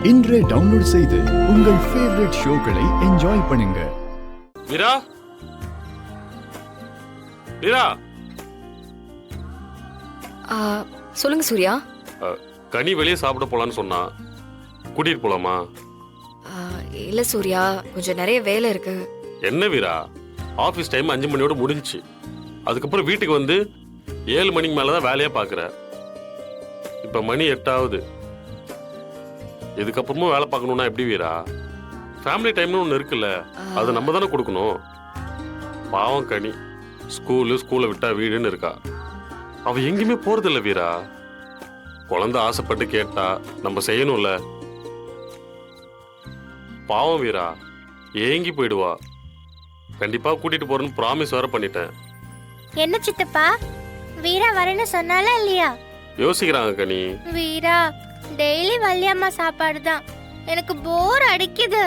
இன்றே டவுன்லோட் செய்து உங்கள் ஃபேவரட் ஷோக்களை என்ஜாய் பண்ணுங்க. வீரா வீரா சொல்லுங்க சூர்யா. கனி வெளியே சாப்பிட போலான்னு சொன்னா, கூட்டிட்டு போலாமா? இல்ல சூர்யா, கொஞ்சம் நிறைய வேலை இருக்கு. என்ன வீரா, ஆபீஸ் டைம் 5 மணியோட முடிஞ்சுச்சு. அதுக்கப்புறம் வீட்டுக்கு வந்து 7 மணிக்கு மேலதான் வேலையா பாக்குற. இப்ப மணி 8 ஆகுது. இதுக்கப்புறமும் வேலை பார்க்கணும்னா எப்படி வீரா? ஃபேமிலி டைம்னு ஒண்ணு இருக்குல்ல, அது நம்ம தானே கொடுக்கணும். பாவம் கனி, ஸ்கூலை விட்டா வீடுன்னு இருக்கா. அவ எங்கேயுமே போறது இல்ல வீரா. குழந்தை ஆசைப்பட்டு கேட்டா நம்ம செய்யணும்ல. பாவம் வீரா, ஏங்கி போயிடுவா. கண்டிப்பா கூட்டிட்டு போறேன்னு ப்ராமிஸ் வேற பண்ணிட்டேன். என்ன சித்தப்பா, வீரா வரேன்னு சொன்னால இல்லையா? யோசிக்கிறாங்க கனி. வீரா, டெய்லி வள்ளியம்மா சாப்பாடு தான், எனக்கு போர் அடிக்குது.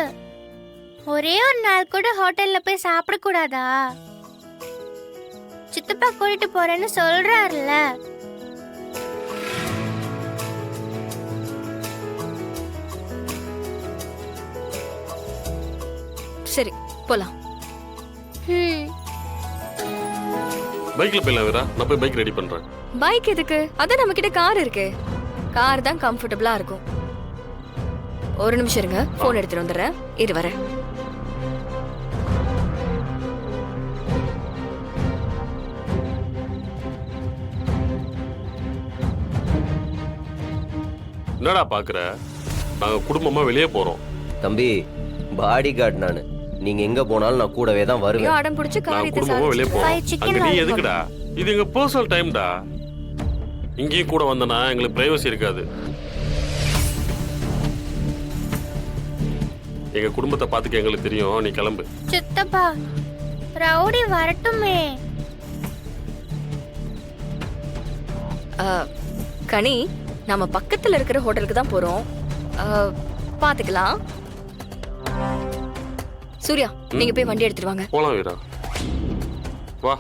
ஒரே ஒரு நாள் கூட ஹோட்டல்ல போய் சாப்பிட கூடாதா? சித்தப்பா கூட்டிட்டு போறேன்னு சொல்றாருல. சரி போலாம். பைக்ல போயிடலாம் வீரா. நான் போய் பைக் ரெடி பண்றேன். பைக் எதுக்கு? அதான் நம்ம கிட்ட கார் இருக்கு. கார் தான் கம்ஃபர்டபுளா இருக்கும். ஒரு நிமிஷம் இருங்க, போன் எடுத்துட்டு வந்துடுறேன். இரு வரேன். என்னடா பாக்குற? நாங்க குடும்பமா வெளியே போறோம். தம்பி, பாடி கார்டு நானு. நீங்க எங்க போனாலும் நான் கூடவே தான் வருவேன். அடம் பிடிச்சு நாங்க காரியத்தை குடும்பமா வெளியே போறோம். Fried chicken அங்க நீ lollipop. எதுக்குடா? இது எங்க பர்சனல் டைம்டா. இங்கேயும் கூட வந்தனா எங்களுக்கு பிரைவசி இருக்காது. எங்க குடும்பத்தை பாத்துக்க எங்களுக்கு தெரியும். நீ கிளம்பு. சித்தப்பா, ரவுடி வரட்டுமே. கனி, நம்ம பக்கத்துல இருக்கிற ஹோட்டலுக்கு தான் போறோம். பாத்துக்கலாம். சூர்யா, நீங்க போய் வண்டி எடுத்துட்டு வாங்க. போலாம் வீரா, வா.